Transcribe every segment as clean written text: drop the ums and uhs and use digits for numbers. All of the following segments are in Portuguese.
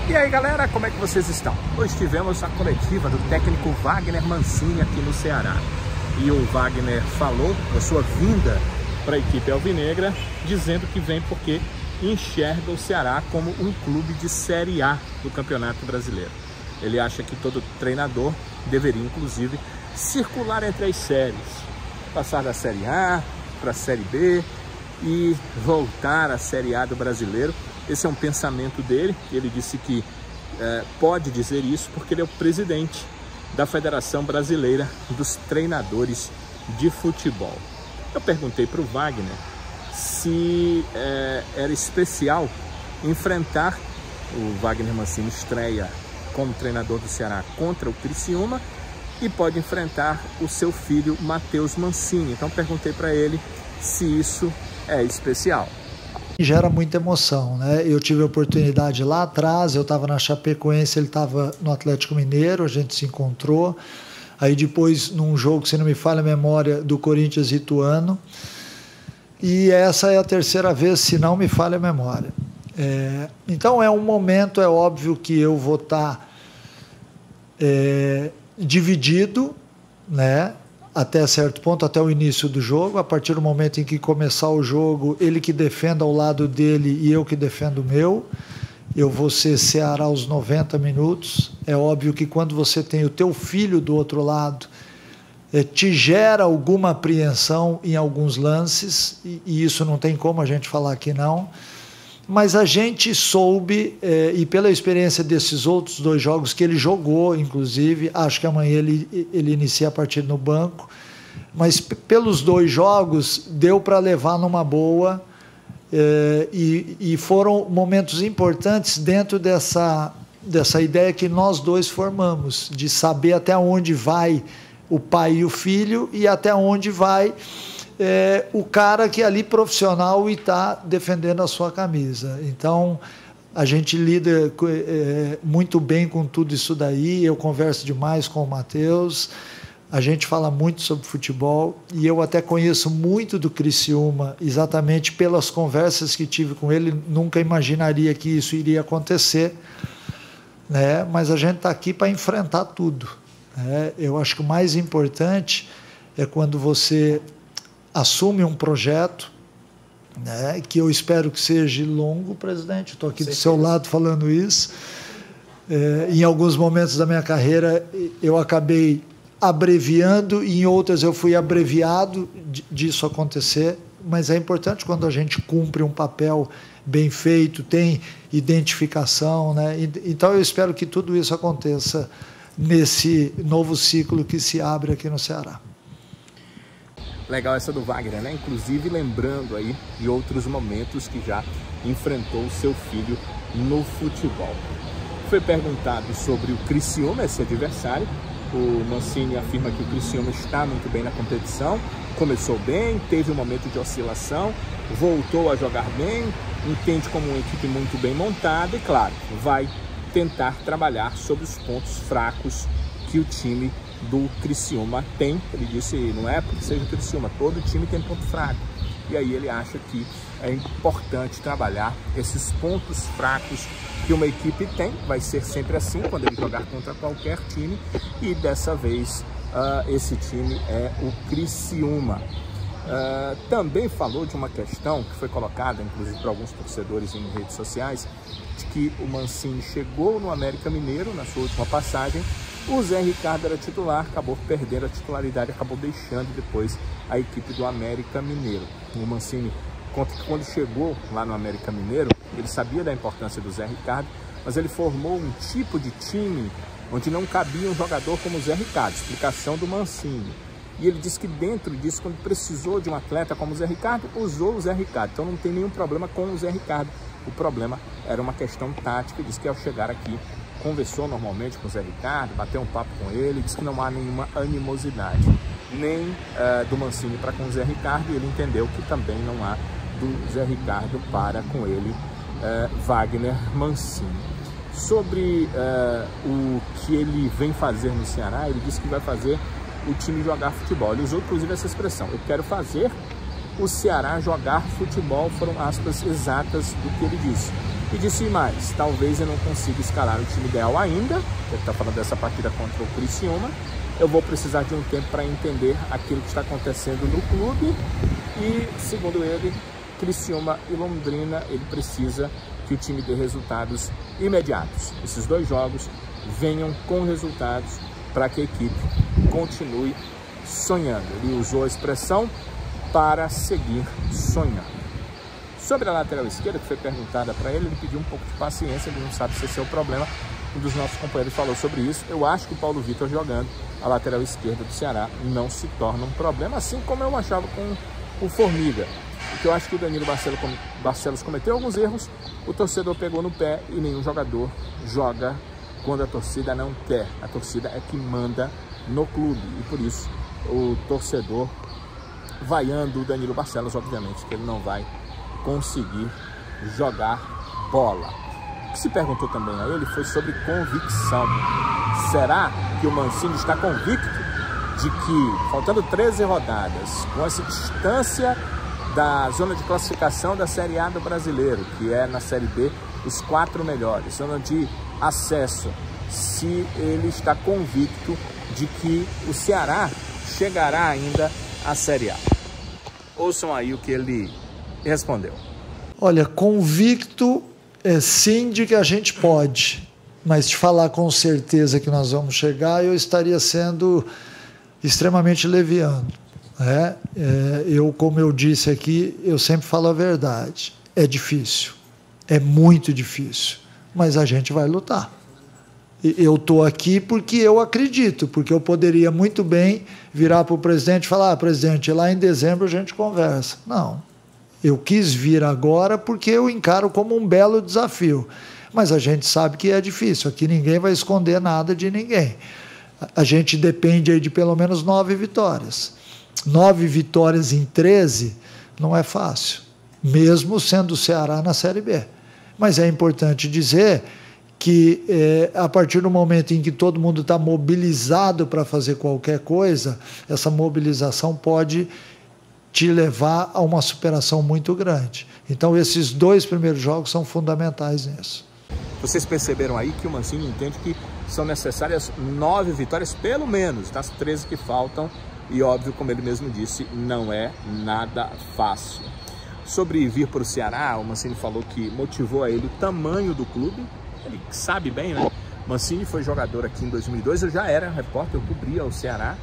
E aí galera, como é que vocês estão? Hoje tivemos a coletiva do técnico Wagner Mancini aqui no Ceará. E o Wagner falou da sua vinda para a equipe alvinegra, dizendo que vem porque enxerga o Ceará como um clube de Série A do Campeonato Brasileiro. Ele acha que todo treinador deveria, inclusive, circular entre as séries, passar da Série A para a Série B e voltar à Série A do Brasileiro. Esse é um pensamento dele. Ele disse que pode dizer isso porque ele é o presidente da Federação Brasileira dos Treinadores de Futebol. Eu perguntei para o Wagner se era especial enfrentar o Wagner Mancini, estreia como treinador do Ceará contra o Criciúma e pode enfrentar o seu filho Matheus Mancini. Então perguntei para ele se isso é especial. Gera muita emoção, né? Eu tive a oportunidade lá atrás, eu estava na Chapecoense, ele estava no Atlético Mineiro, a gente se encontrou. Aí depois, num jogo, se não me falha a memória, do Corinthians e Ituano. E essa é a terceira vez, se não me falha a memória. Então é um momento, é óbvio que eu vou estar dividido, né? Até certo ponto, até o início do jogo. A partir do momento em que começar o jogo, ele que defenda ao lado dele e eu que defendo o meu. Eu vou ser Ceará aos 90 minutos. É óbvio que quando você tem o teu filho do outro lado, te gera alguma apreensão em alguns lances, e isso não tem como a gente falar que não. Mas a gente soube, e pela experiência desses outros dois jogos que ele jogou, inclusive, acho que amanhã ele inicia a partida no banco, mas pelos dois jogos deu para levar numa boa, e foram momentos importantes dentro dessa ideia que nós dois formamos, de saber até onde vai o pai e o filho e até onde vai o cara que é ali profissional e está defendendo a sua camisa. Então, a gente lida muito bem com tudo isso daí, eu converso demais com o Matheus, a gente fala muito sobre futebol, e eu até conheço muito do Criciúma, exatamente pelas conversas que tive com ele, nunca imaginaria que isso iria acontecer, né? Mas a gente está aqui para enfrentar tudo, né? Eu acho que o mais importante é quando você assume um projeto, né, que eu espero que seja longo, presidente. Estou aqui do seu lado falando isso. Em alguns momentos da minha carreira eu acabei abreviando e em outras eu fui abreviado disso acontecer, mas é importante quando a gente cumpre um papel bem feito, tem identificação, né? Então eu espero que tudo isso aconteça nesse novo ciclo que se abre aqui no Ceará. Legal essa do Wagner, né? Inclusive lembrando aí de outros momentos que já enfrentou o seu filho no futebol. Foi perguntado sobre o Criciúma, esse adversário. O Mancini afirma que o Criciúma está muito bem na competição, começou bem, teve um momento de oscilação, voltou a jogar bem, entende como uma equipe muito bem montada e, claro, vai tentar trabalhar sobre os pontos fracos que o time do Criciúma tem. Ele disse, não é porque seja o Criciúma, todo time tem ponto fraco. E aí ele acha que é importante trabalhar esses pontos fracos que uma equipe tem. Vai ser sempre assim quando ele jogar contra qualquer time. E dessa vez esse time é o Criciúma. Também falou de uma questão que foi colocada, inclusive para alguns torcedores em redes sociais, de que o Mancini chegou no América Mineiro na sua última passagem. O Zé Ricardo era titular, acabou perdendo a titularidade, acabou deixando depois a equipe do América Mineiro. O Mancini conta que quando chegou lá no América Mineiro, ele sabia da importância do Zé Ricardo, mas ele formou um tipo de time onde não cabia um jogador como o Zé Ricardo, explicação do Mancini. E ele disse que dentro disso, quando precisou de um atleta como o Zé Ricardo, usou o Zé Ricardo. Então não tem nenhum problema com o Zé Ricardo. O problema era uma questão tática. Ele disse que ao chegar aqui, conversou normalmente com o Zé Ricardo, bateu um papo com ele, disse que não há nenhuma animosidade, nem do Mancini para com o Zé Ricardo, e ele entendeu que também não há do Zé Ricardo para com ele, Wagner Mancini. Sobre o que ele vem fazer no Ceará, ele disse que vai fazer o time jogar futebol. Ele usou inclusive essa expressão, eu quero fazer o Ceará jogar futebol, foram aspas exatas do que ele disse. E disse mais, talvez eu não consiga escalar o time ideal ainda, ele está falando dessa partida contra o Criciúma, eu vou precisar de um tempo para entender aquilo que está acontecendo no clube e, segundo ele, Criciúma e Londrina, ele precisa que o time dê resultados imediatos. Esses 2 jogos venham com resultados para que a equipe continue sonhando. Ele usou a expressão para seguir sonhando. Sobre a lateral esquerda, que foi perguntada para ele, ele pediu um pouco de paciência, ele não sabe se esse é o problema. Um dos nossos companheiros falou sobre isso. Eu acho que o Paulo Vitor jogando a lateral esquerda do Ceará não se torna um problema, assim como eu achava com o Formiga. Porque eu acho que o Danilo Barcelos cometeu alguns erros, o torcedor pegou no pé e nenhum jogador joga quando a torcida não quer. A torcida é que manda no clube e por isso o torcedor vaiando o Danilo Barcelos, obviamente que ele não vai conseguir jogar bola. O que se perguntou também a ele foi sobre convicção. Será que o Mancini está convicto de que, faltando 13 rodadas, com essa distância da zona de classificação da Série A do Brasileiro, que é na Série B, os 4 melhores, zona de acesso, se ele está convicto de que o Ceará chegará ainda à Série A? Ouçam aí o que ele respondeu. Olha, convicto sim de que a gente pode, mas te falar com certeza que nós vamos chegar, eu estaria sendo extremamente leviano. Eu, como eu disse aqui, eu sempre falo a verdade. É difícil, é muito difícil, mas a gente vai lutar. Eu estou aqui porque eu acredito, porque eu poderia muito bem virar para o presidente e falar: presidente, lá em dezembro a gente conversa. Não, eu quis vir agora porque eu encaro como um belo desafio, mas a gente sabe que é difícil, aqui ninguém vai esconder nada de ninguém. A gente depende aí de pelo menos 9 vitórias. 9 vitórias em 13 não é fácil, mesmo sendo o Ceará na Série B. Mas é importante dizer que a partir do momento em que todo mundo está mobilizado para fazer qualquer coisa, essa mobilização pode te levar a uma superação muito grande. Então esses 2 primeiros jogos são fundamentais nisso. Vocês perceberam aí que o Mancini entende que são necessárias 9 vitórias, pelo menos, das 13 que faltam. E óbvio, como ele mesmo disse, não é nada fácil. Sobre vir para o Ceará, o Mancini falou que motivou a ele o tamanho do clube. Ele sabe bem, né? Mancini foi jogador aqui em 2002, eu já era repórter, eu cobria o Ceará.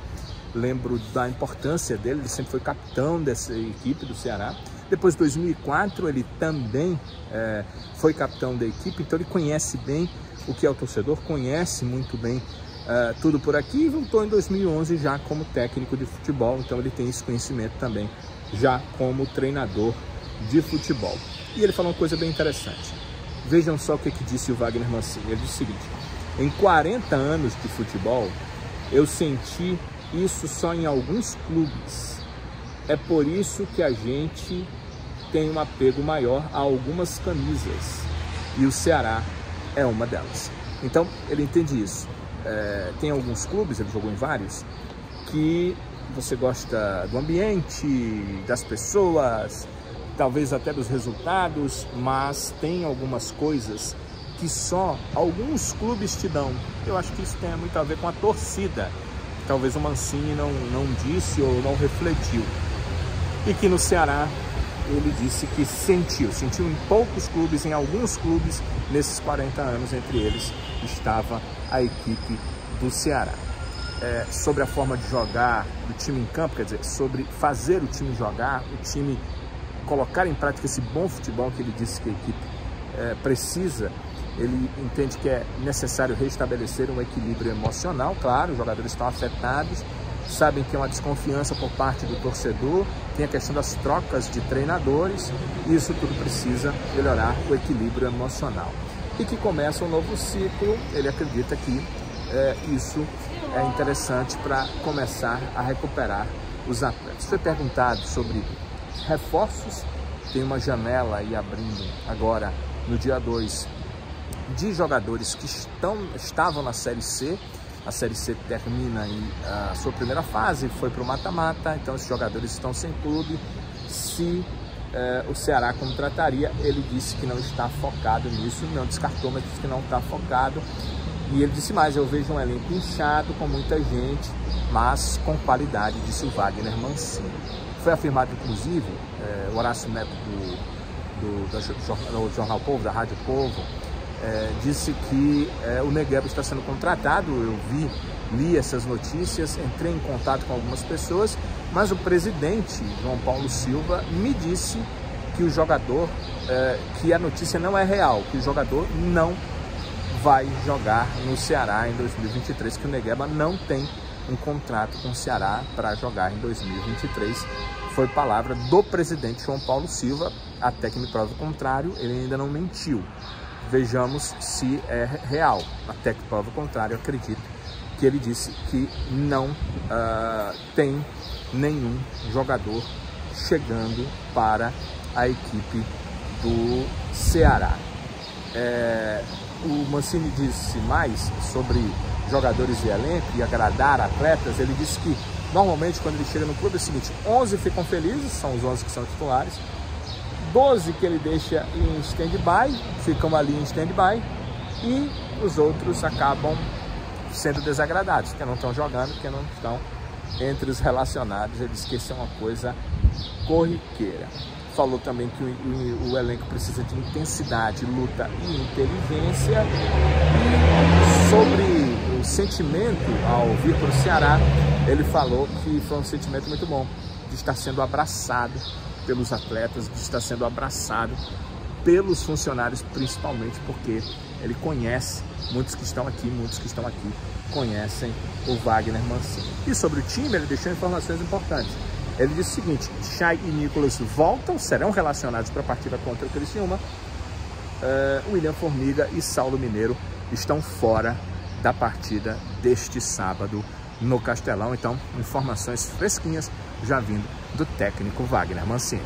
Lembro da importância dele, ele sempre foi capitão dessa equipe do Ceará. Depois de 2004, ele também foi capitão da equipe, então ele conhece bem o que é o torcedor, conhece muito bem tudo por aqui, e voltou em 2011 já como técnico de futebol, então ele tem esse conhecimento também já como treinador de futebol. E ele falou uma coisa bem interessante. Vejam só o que disse o Wagner Mancini. Ele disse o seguinte: em 40 anos de futebol, eu senti isso só em alguns clubes. É por isso que a gente tem um apego maior a algumas camisas. E o Ceará é uma delas. Então, ele entende isso. Tem alguns clubes, ele jogou em vários, que você gosta do ambiente, das pessoas, talvez até dos resultados, mas tem algumas coisas que só alguns clubes te dão. Eu acho que isso tem muito a ver com a torcida. Talvez o Mancini não disse ou não refletiu. E que no Ceará ele disse que sentiu em poucos clubes, em alguns clubes, nesses 40 anos, entre eles estava a equipe do Ceará. Sobre a forma de jogar do time em campo, quer dizer, sobre fazer o time jogar, o time colocar em prática esse bom futebol que ele disse que a equipe precisa. Ele entende que é necessário restabelecer um equilíbrio emocional. Claro, os jogadores estão afetados, sabem que é uma desconfiança por parte do torcedor, tem a questão das trocas de treinadores, e isso tudo precisa melhorar o equilíbrio emocional. E que começa um novo ciclo, ele acredita que isso é interessante para começar a recuperar os atletas. Foi perguntado sobre reforços, tem uma janela aí abrindo agora no dia 2 de jogadores que estavam na Série C. A Série C termina aí a sua primeira fase, foi para o mata-mata, então esses jogadores estão sem clube. Se o Ceará contrataria. Ele disse que não está focado nisso, não descartou, mas disse que não está focado. E ele disse mais: eu vejo um elenco inchado, com muita gente, mas com qualidade, disse o Wagner Mancini. Foi afirmado, inclusive, o Horácio Neto do Jornal Povo, da Rádio Povo, disse que o Negueba está sendo contratado. Eu li essas notícias, entrei em contato com algumas pessoas, mas o presidente, João Paulo Silva, me disse que o jogador, que a notícia não é real, que o jogador não vai jogar no Ceará em 2023, que o Negueba não tem um contrato com o Ceará para jogar em 2023. Foi palavra do presidente João Paulo Silva, até que me prove o contrário, ele ainda não mentiu. Vejamos se é real. Até que prove o contrário, eu acredito que ele disse que não tem nenhum jogador chegando para a equipe do Ceará. O Mancini disse mais sobre jogadores de elenco e agradar atletas. Ele disse que normalmente quando ele chega no clube é o seguinte: 11 ficam felizes, são os 11 que são titulares, 12 que ele deixa em stand-by, ficam ali em stand-by, e os outros acabam sendo desagradados, porque não estão jogando, porque não estão entre os relacionados. Ele disse que isso é uma coisa corriqueira. Falou também que o elenco precisa de intensidade, luta e inteligência. E sobre o sentimento ao vir para o Ceará, ele falou que foi um sentimento muito bom, de estar sendo abraçado pelos atletas, de estar sendo abraçado pelos funcionários, principalmente porque ele conhece muitos que estão aqui, conhecem o Wagner Mancini. E sobre o time, ele deixou informações importantes. Ele disse o seguinte: Chay e Nicolas voltam, serão relacionados para a partida contra o Criciúma. William Formiga e Saulo Mineiro estão fora da partida deste sábado no Castelão. Então, informações fresquinhas já vindo do técnico Wagner Mancini.